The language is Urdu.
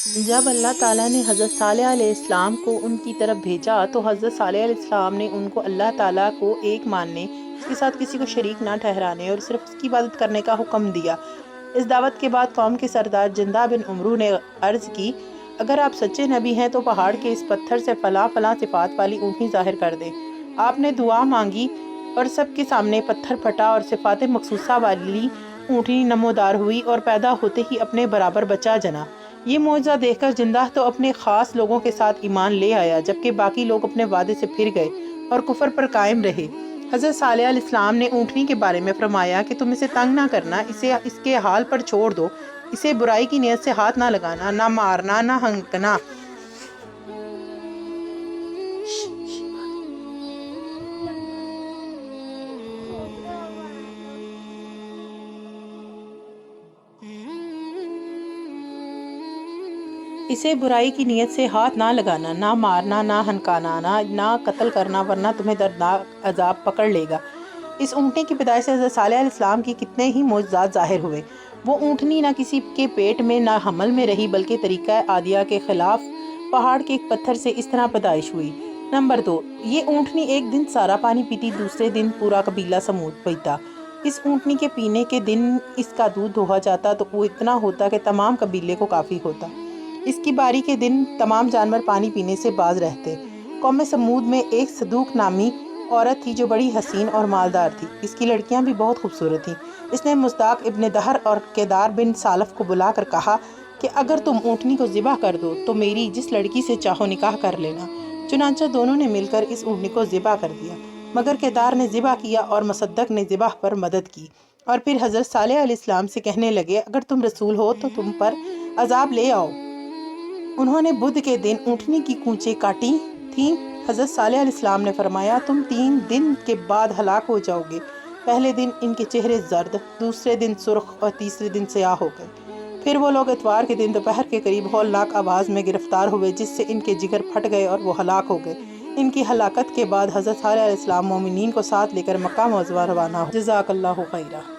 جب اللہ تعالیٰ نے حضرت صالح علیہ السلام کو ان کی طرف بھیجا تو حضرت صالح علیہ السلام نے ان کو اللہ تعالیٰ کو ایک ماننے، اس کے ساتھ کسی کو شریک نہ ٹھہرانے اور صرف اس کی عبادت کرنے کا حکم دیا۔ اس دعوت کے بعد قوم کے سردار جندہ بن عمرو نے عرض کی، اگر آپ سچے نبی ہیں تو پہاڑ کے اس پتھر سے فلاں فلاں صفات والی اونٹنی ظاہر کر دیں۔ آپ نے دعا مانگی اور سب کے سامنے پتھر پھٹا اور صفات مخصوصہ والی اونٹنی نمودار ہوئی اور پیدا ہوتے ہی اپنے برابر بچہ جنا۔ یہ معجزہ دیکھ کر جندہ تو اپنے خاص لوگوں کے ساتھ ایمان لے آیا، جبکہ باقی لوگ اپنے وعدے سے پھر گئے اور کفر پر قائم رہے۔ حضرت صالح علیہ السلام نے اونٹنی کے بارے میں فرمایا کہ تم اسے تنگ نہ کرنا، اسے اس کے حال پر چھوڑ دو، اسے برائی کی نیت سے ہاتھ نہ لگانا، نہ مارنا، نہ ہنکنا۔ اسے برائی کی نیت سے ہاتھ نہ لگانا، نہ مارنا، نہ ہنکانا، نہ قتل کرنا، ورنہ تمہیں دردناک عذاب پکڑ لے گا۔ اس اونٹنی کی پیدائش سے حضرت صالح علیہ السلام کی کتنے ہی معجزات ظاہر ہوئے۔ وہ اونٹنی نہ کسی کے پیٹ میں نہ حمل میں رہی، بلکہ طریقہ عادیہ کے خلاف پہاڑ کے ایک پتھر سے اس طرح پیدائش ہوئی۔ نمبر 2، یہ اونٹنی ایک دن سارا پانی پیتی، دوسرے دن پورا قبیلہ سمود پیتا۔ اس اونٹنی کے پینے کے دن اس کا دودھ دھویا جاتا تو وہ اتنا ہوتا کہ تمام قبیلے کو کافی ہوتا۔ اس کی باری کے دن تمام جانور پانی پینے سے باز رہتے۔ قوم سمود میں ایک صدوق نامی عورت تھی جو بڑی حسین اور مالدار تھی۔ اس کی لڑکیاں بھی بہت خوبصورت تھیں۔ اس نے مصداق ابن دہر اور کیدار بن سالف کو بلا کر کہا کہ اگر تم اونٹنی کو ذبح کر دو تو میری جس لڑکی سے چاہو نکاح کر لینا۔ چنانچہ دونوں نے مل کر اس اونٹنی کو ذبح کر دیا، مگر کیدار نے ذبح کیا اور مصدق نے ذبح پر مدد کی، اور پھر حضرت صالح علیہ السلام سے کہنے لگے، اگر تم رسول ہو تو تم پر عذاب لے آؤ۔ انہوں نے بدھ کے دن اونٹنی کی کونچیں کاٹی تھیں۔ حضرت صالح علیہ السلام نے فرمایا، تم 3 دن کے بعد ہلاک ہو جاؤ گے۔ پہلے دن ان کے چہرے زرد، دوسرے دن سرخ اور تیسرے دن سیاہ ہو گئے۔ پھر وہ لوگ اتوار کے دن دوپہر کے قریب ہولناک آواز میں گرفتار ہوئے، جس سے ان کے جگر پھٹ گئے اور وہ ہلاک ہو گئے۔ ان کی ہلاکت کے بعد حضرت صالح علیہ السلام مومنین کو ساتھ لے کر مکہ معظمہ روانہ ہو۔ جزاک اللہ خیرہ۔